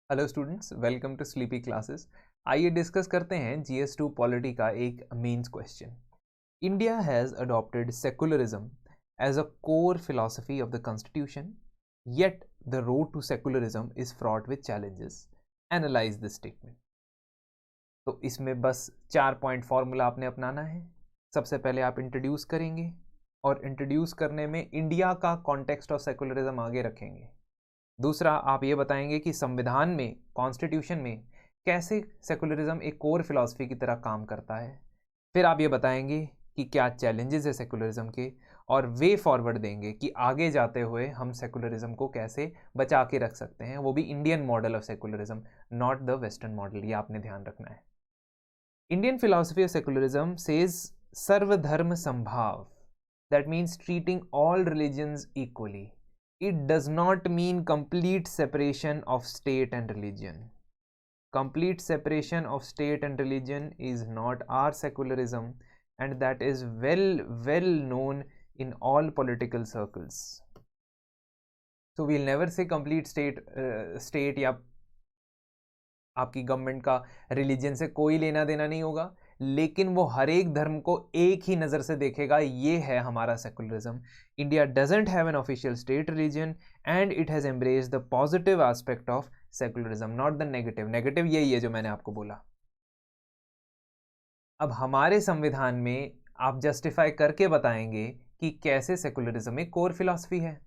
Hello students, welcome to sleepy classes. आइए discuss करते हैं GS2 पॉलिटी का एक mains question. India has adopted secularism as a core philosophy of the constitution, yet the road to secularism is fraught with challenges. Analyse this statement. तो इसमें बस 4 point formula आपने अपनाना है। सबसे पहले आप इंट्रोड्यूस करेंगे और इंट्रोड्यूस करने में इंडिया का कॉन्टेक्स्ट ऑफ सेकुलरिज्म आगे रखेंगे। दूसरा, आप ये बताएंगे कि संविधान में, कॉन्स्टिट्यूशन में कैसे सेकुलरिज्म एक कोर फिलॉसफी की तरह काम करता है। फिर आप ये बताएंगे कि क्या चैलेंजेस है सेकुलरिज्म के, और वे फॉरवर्ड देंगे कि आगे जाते हुए हम सेकुलरिज्म को कैसे बचा के रख सकते हैं, वो भी Indian model of secularism, not the western model. ये आपने ध्यान रखना है। Indian philosophy of secularism says सर्वधर्म संभाव, that means treating all religions equally. It does not mean complete separation of state and religion. Complete separation of state and religion is not our secularism, and that is well known in all political circles. So we'll never say complete state या आपकी government का religion से कोई लेना देना नहीं होगा, लेकिन वो हर एक धर्म को एक ही नज़र से देखेगा। ये है हमारा secularism. India doesn't have an official state religion and it has embraced the positive aspect of secularism, not the negative. Negative यही है जो मैंने आपको बोला। अब हमारे संविधान में आप जस्टिफाई करके बताएंगे कि कैसे सेकुलरिज्म एक कोर फिलॉसफी है।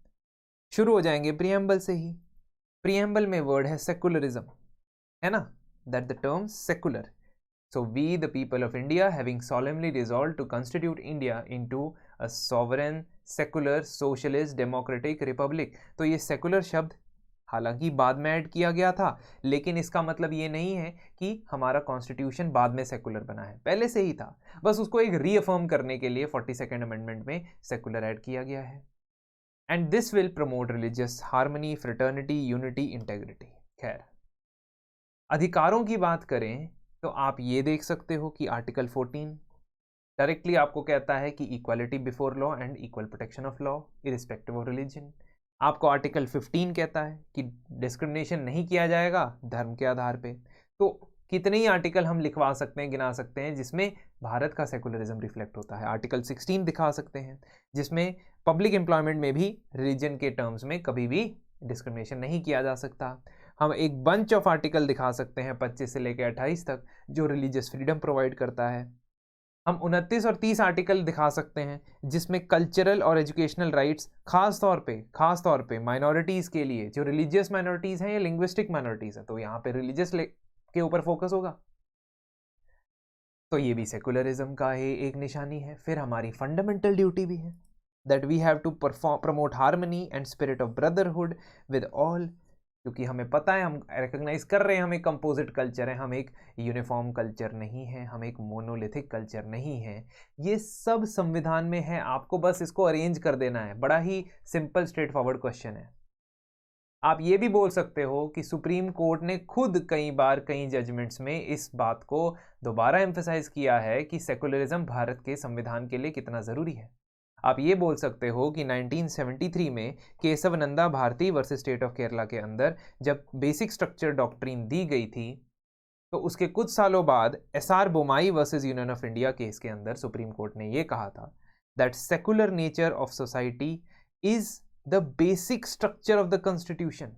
शुरू हो जाएंगे प्रियम्बल से ही। प्रियम्बल में वर्ड है सेकुलरिज्म, है ना, that the term secular. So we the people of India having solemnly resolved to constitute India into a sovereign secular socialist democratic republic. तो ये secular शब्द हालांकि बाद में ऐड किया गया था, लेकिन इसका मतलब ये नहीं है कि हमारा कॉन्स्टिट्यूशन बाद में सेकुलर बना है, पहले से ही था। बस उसको एक रीअफर्म करने के लिए 42nd अमेंडमेंट में सेकुलर ऐड किया गया है। And this will promote religious harmony, fraternity, unity, integrity. खैर, अधिकारों की बात करें तो आप ये देख सकते हो कि आर्टिकल 14 डायरेक्टली आपको कहता है कि equality before law and equal protection of law irrespective of religion. आपको आर्टिकल 15 कहता है कि डिस्क्रिमिनेशन नहीं किया जाएगा धर्म के आधार पे। तो कितने ही आर्टिकल हम लिखवा सकते हैं, गिना सकते हैं, जिसमें भारत का सेकुलरिज्म रिफ्लेक्ट होता है। आर्टिकल 16 दिखा सकते हैं जिसमें पब्लिक एम्प्लॉयमेंट में भी रिलीजन के टर्म्स में कभी भी डिस्क्रिमिनेशन नहीं किया जा सकता। हम एक बंच ऑफ आर्टिकल दिखा सकते हैं 25 से लेकर 28 तक जो रिलीजियस फ्रीडम प्रोवाइड करता है। हम 29 और 30 आर्टिकल दिखा सकते हैं जिसमें कल्चरल और एजुकेशनल राइट्स खास तौर पे माइनॉरिटीज़ के लिए, जो रिलीजियस माइनॉरिटीज़ हैं या लिंग्विस्टिक माइनॉरिटीज़ हैं, तो यहाँ पे रिलीजियस के ऊपर फोकस होगा। तो ये भी सेकुलरिज्म का ही एक निशानी है। फिर हमारी फंडामेंटल ड्यूटी भी है that we have to promote harmony and spirit of brotherhood with all, क्योंकि हमें पता है, हम रिकग्नाइज कर रहे हैं, हम एक कंपोजिट कल्चर है, हम एक यूनिफॉर्म कल्चर नहीं है, हम एक मोनोलिथिक कल्चर नहीं है। ये सब संविधान में है, आपको बस इसको अरेंज कर देना है। बड़ा ही सिंपल स्ट्रेट फॉरवर्ड क्वेश्चन है। आप ये भी बोल सकते हो कि सुप्रीम कोर्ट ने खुद कई बार कई जजमेंट्स में इस बात को दोबारा एम्फेसाइज किया है कि सेकुलरिज्म भारत के संविधान के लिए कितना ज़रूरी है। आप ये बोल सकते हो कि 1973 में Kesavananda Bharati versus state of Kerala के अंदर जब बेसिक स्ट्रक्चर डॉक्ट्रिन दी गई थी, तो उसके कुछ सालों बाद SR Bommai versus union of India case के अंदर सुप्रीम कोर्ट ने ये कहा था that secular nature of society is the basic structure of the constitution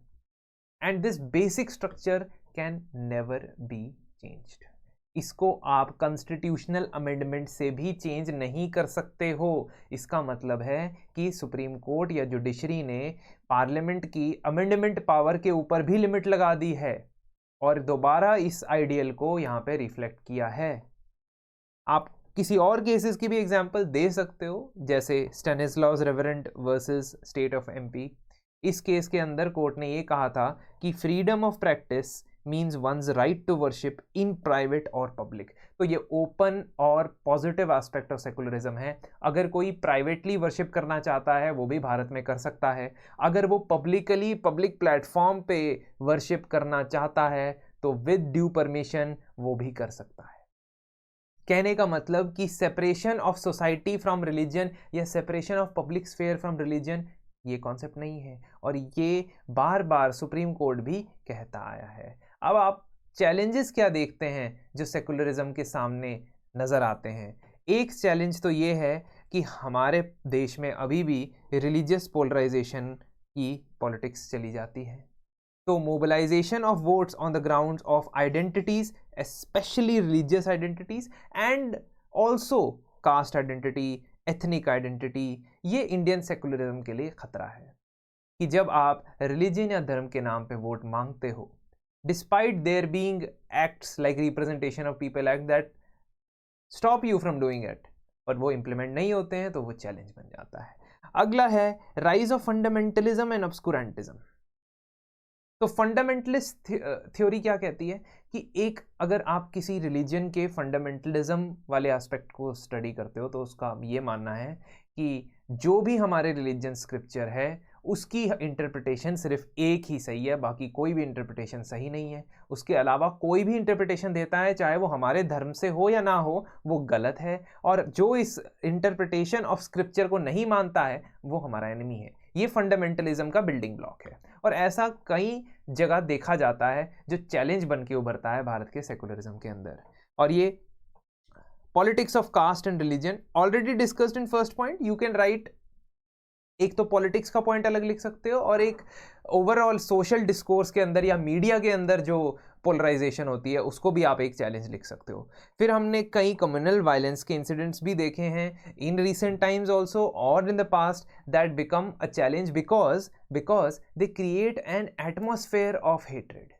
and this basic structure can never be changed. इसको आप कॉन्स्टिट्यूशनल अमेंडमेंट से भी चेंज नहीं कर सकते हो। इसका मतलब है कि सुप्रीम कोर्ट या जुडिशरी ने पार्लियामेंट की अमेंडमेंट पावर के ऊपर भी लिमिट लगा दी है और दोबारा इस आइडियल को यहाँ पे रिफ्लेक्ट किया है। आप किसी और केसेस की भी एग्जांपल दे सकते हो, जैसे Stanislaus Reverend versus state of MP। इस केस के अंदर कोर्ट ने ये कहा था कि freedom of practice means one's right to worship in private और पब्लिक। तो ये ओपन और पॉजिटिव एस्पेक्ट ऑफ सेकुलरिज्म है। अगर कोई प्राइवेटली वर्शिप करना चाहता है वो भी भारत में कर सकता है, अगर वो पब्लिकली पब्लिक प्लेटफॉर्म पे वर्शिप करना चाहता है तो विद ड्यू परमिशन वो भी कर सकता है। कहने का मतलब कि separation of society from religion या separation of public sphere from religion ये कॉन्सेप्ट नहीं है, और ये बार बार सुप्रीम कोर्ट भी कहता आया है। अब आप चैलेंजेस क्या देखते हैं जो सेकुलरिज्म के सामने नज़र आते हैं? एक चैलेंज तो ये है कि हमारे देश में अभी भी रिलीजियस पोलराइजेशन की पॉलिटिक्स चली जाती है। तो mobilisation of votes on the grounds of identities, specially religious identities and also caste identity, ethnic identity, ये इंडियन सेकुलरिज्म के लिए खतरा है कि जब आप रिलीजन या धर्म के नाम पे वोट मांगते हो, despite there being acts like representation of people act that stop you from doing it, और वो इम्प्लीमेंट नहीं होते हैं, तो वो चैलेंज बन जाता है। अगला है राइज ऑफ फंडामेंटलिज्म एंड ऑब्सकुरेंटिज्म। तो फंडामेंटलिस्ट थ्योरी क्या कहती है कि एक अगर आप किसी रिलीजन के फंडामेंटलिज्म वाले एस्पेक्ट को स्टडी करते हो तो उसका ये मानना है कि जो भी हमारे रिलीजन स्क्रिप्चर है उसकी इंटरप्रिटेशन सिर्फ एक ही सही है, बाकी कोई भी इंटरप्रिटेशन सही नहीं है। उसके अलावा कोई भी इंटरप्रिटेशन देता है, चाहे वो हमारे धर्म से हो या ना हो, वो गलत है, और जो इस इंटरप्रिटेशन ऑफ स्क्रिप्चर को नहीं मानता है वो हमारा एनिमी है। ये फंडामेंटलिज्म का बिल्डिंग ब्लॉक है, और ऐसा कई जगह देखा जाता है जो चैलेंज बन के उभरता है भारत के सेकुलरिज्म के अंदर। और ये politics of caste and religion already discussed in first point. You can write, एक तो पॉलिटिक्स का पॉइंट अलग लिख सकते हो, और एक ओवरऑल सोशल डिस्कोर्स के अंदर या मीडिया के अंदर जो पोलराइजेशन होती है उसको भी आप एक चैलेंज लिख सकते हो। फिर हमने कई कम्युनल वायलेंस के इंसिडेंट्स भी देखे हैं इन रिसेंट टाइम्स ऑल्सो और in the past that become a challenge because they create an atmosphere of hatred.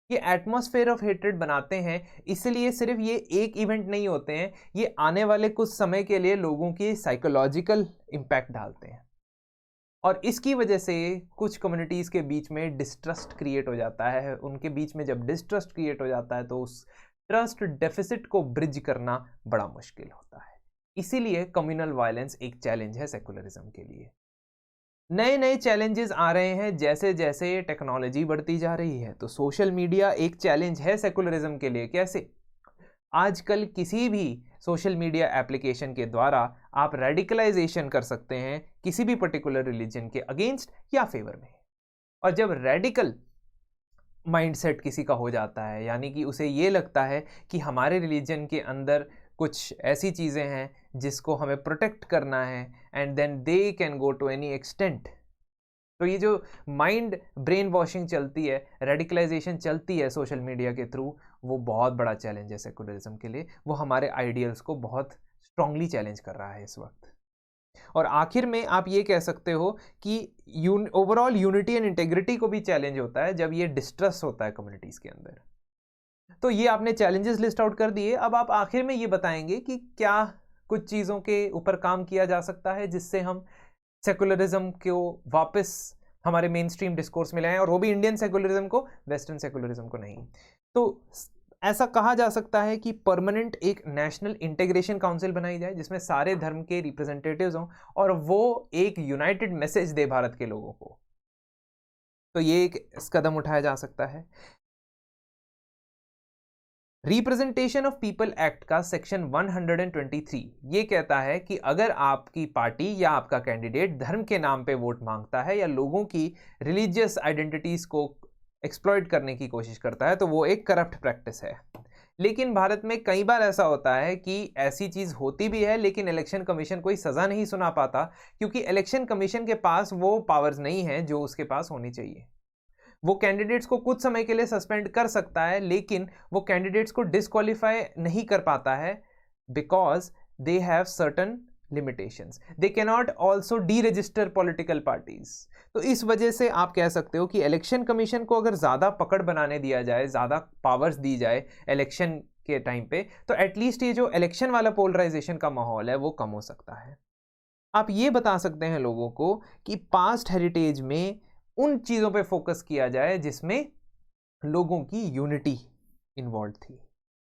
ये एटमॉस्फेयर ऑफ हेट्रेड बनाते हैं, इसलिए सिर्फ ये एक इवेंट नहीं होते हैं, ये आने वाले कुछ समय के लिए लोगों की साइकोलॉजिकल इम्पैक्ट डालते हैं, और इसकी वजह से कुछ कम्युनिटीज़ के बीच में डिस्ट्रस्ट क्रिएट हो जाता है। उनके बीच में जब डिस्ट्रस्ट क्रिएट हो जाता है तो उस ट्रस्ट डेफिसिट को ब्रिज करना बड़ा मुश्किल होता है। इसीलिए कम्युनल वायलेंस एक चैलेंज है सेकुलरिज्म के लिए। नए नए चैलेंजेस आ रहे हैं जैसे जैसे टेक्नोलॉजी बढ़ती जा रही है। तो सोशल मीडिया एक चैलेंज है सेकुलरिज्म के लिए। कैसे? आजकल किसी भी सोशल मीडिया एप्लीकेशन के द्वारा आप रेडिकलाइजेशन कर सकते हैं किसी भी पर्टिकुलर रिलीजन के अगेंस्ट या फेवर में। और जब रेडिकल माइंडसेट किसी का हो जाता है, यानी कि उसे ये लगता है कि हमारे रिलीजन के अंदर कुछ ऐसी चीज़ें हैं जिसको हमें प्रोटेक्ट करना है, and then they can go to any extent. तो ये जो माइंड ब्रेन वॉशिंग चलती है, रेडिकलाइजेशन चलती है सोशल मीडिया के थ्रू, वो बहुत बड़ा चैलेंज है सेकुलरिज्म के लिए। वो हमारे आइडियल्स को बहुत स्ट्रांगली चैलेंज कर रहा है इस वक्त। और आखिर में आप ये कह सकते हो कि ओवरऑल यूनिटी एंड इंटेग्रिटी को भी चैलेंज होता है जब ये डिस्ट्रस्ट होता है कम्युनिटीज़ के अंदर। तो ये आपने चैलेंजेस लिस्ट आउट कर दिए। अब आप आखिर में ये बताएंगे कि क्या कुछ चीज़ों के ऊपर काम किया जा सकता है जिससे हम सेकुलरिज्म को वापस हमारे मेन स्ट्रीम डिस्कोर्स में लाएं, और वो भी इंडियन सेकुलरिज्म को, वेस्टर्न सेकुलरिज्म को नहीं। तो ऐसा कहा जा सकता है कि परमानेंट एक नेशनल इंटीग्रेशन काउंसिल बनाई जाए जिसमें सारे धर्म के रिप्रेजेंटेटिव्स हों और वो एक यूनाइटेड मैसेज दे भारत के लोगों को। तो ये एक कदम उठाया जा सकता है। रिप्रेजेंटेशन ऑफ पीपल एक्ट का सेक्शन 123 ये कहता है कि अगर आपकी पार्टी या आपका कैंडिडेट धर्म के नाम पे वोट मांगता है या लोगों की रिलीजियस आइडेंटिटीज को एक्सप्लॉइट करने की कोशिश करता है तो वो एक करप्ट प्रैक्टिस है। लेकिन भारत में कई बार ऐसा होता है कि ऐसी चीज़ होती भी है लेकिन इलेक्शन कमीशन कोई सज़ा नहीं सुना पाता, क्योंकि इलेक्शन कमीशन के पास वो पावर्स नहीं है जो उसके पास होनी चाहिए। वो कैंडिडेट्स को कुछ समय के लिए सस्पेंड कर सकता है लेकिन वो कैंडिडेट्स को डिस्क्वालीफाई नहीं कर पाता है because they have certain limitations. They can not also D register political parties. तो इस वजह से आप कह सकते हो कि इलेक्शन कमीशन को अगर ज़्यादा पकड़ बनाने दिया जाए, ज़्यादा पावर्स दी जाए इलेक्शन के टाइम पे, तो एटलीस्ट ये जो इलेक्शन वाला पोलराइजेशन का माहौल है वो कम हो सकता है। आप ये बता सकते हैं लोगों को कि पास्ट हेरिटेज में उन चीज़ों पे फोकस किया जाए जिसमें लोगों की यूनिटी इन्वॉल्व थी,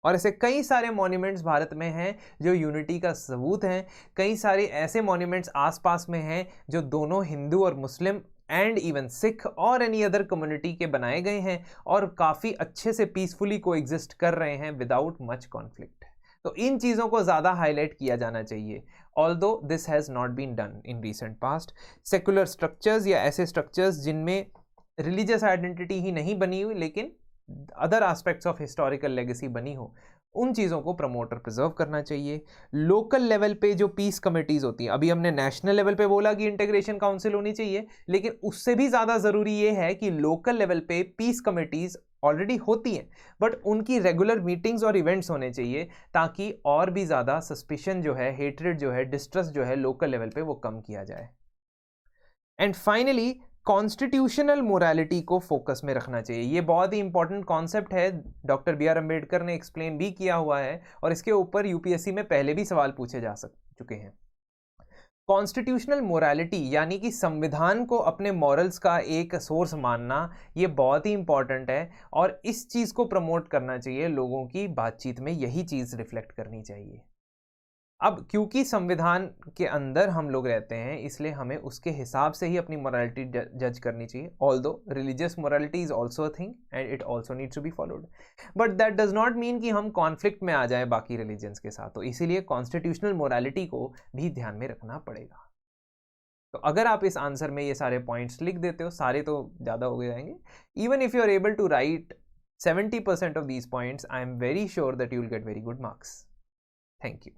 और ऐसे कई सारे मॉन्यूमेंट्स भारत में हैं जो यूनिटी का सबूत हैं। कई सारे ऐसे मॉन्यूमेंट्स आसपास में हैं जो दोनों हिंदू और मुस्लिम एंड इवन सिख और एनी अदर कम्युनिटी के बनाए गए हैं और काफ़ी अच्छे से पीसफुली को एग्जिस्ट कर रहे हैं विदाउट मच कॉन्फ्लिक्ट। तो इन चीज़ों को ज़्यादा हाईलाइट किया जाना चाहिए, although this has not been done in recent past. Secular structures या ऐसे स्ट्रक्चर्स जिनमें रिलीजियस आइडेंटिटी ही नहीं बनी हुई लेकिन other aspects of historical legacy बनी हो, उन चीज़ों को प्रमोट और प्रिजर्व करना चाहिए। लोकल लेवल पे जो पीस कमिटीज़ होती हैं, अभी हमने नेशनल लेवल पे बोला कि इंटीग्रेशन काउंसिल होनी चाहिए, लेकिन उससे भी ज़्यादा ज़रूरी ये है कि लोकल लेवल पे पीस कमिटीज़ ऑलरेडी होती हैं, बट उनकी रेगुलर मीटिंग्स और इवेंट्स होने चाहिए, ताकि और भी ज़्यादा सस्पिशन जो है, हेट्रेड जो है, डिस्ट्रस्ट जो है लोकल लेवल पे वो कम किया जाए। एंड फाइनली कॉन्स्टिट्यूशनल मोरालिटी को फोकस में रखना चाहिए। ये बहुत ही इंपॉर्टेंट कॉन्सेप्ट है, डॉक्टर बी आर अम्बेडकर ने एक्सप्लेन भी किया हुआ है और इसके ऊपर यूपीएससी में पहले भी सवाल पूछे जा चुके हैं। कॉन्स्टिट्यूशनल मोरालिटी यानी कि संविधान को अपने मॉरल्स का एक सोर्स मानना, ये बहुत ही इंपॉर्टेंट है और इस चीज़ को प्रमोट करना चाहिए। लोगों की बातचीत में यही चीज़ रिफ्लेक्ट करनी चाहिए। अब क्योंकि संविधान के अंदर हम लोग रहते हैं, इसलिए हमें उसके हिसाब से ही अपनी मोरालिटी जज करनी चाहिए। Although religious morality is also a thing and it also needs to be followed, but that does not mean कि हम कॉन्फ्लिक्ट में आ जाए बाकी रिलीजन्स के साथ। तो इसीलिए कॉन्स्टिट्यूशनल मोरालिटी को भी ध्यान में रखना पड़ेगा। तो अगर आप इस आंसर में ये सारे पॉइंट्स लिख देते हो, सारे तो ज़्यादा हो जाएंगे, even if you are able to write 70% of these points, I am very sure that you will get very good marks. Thank you.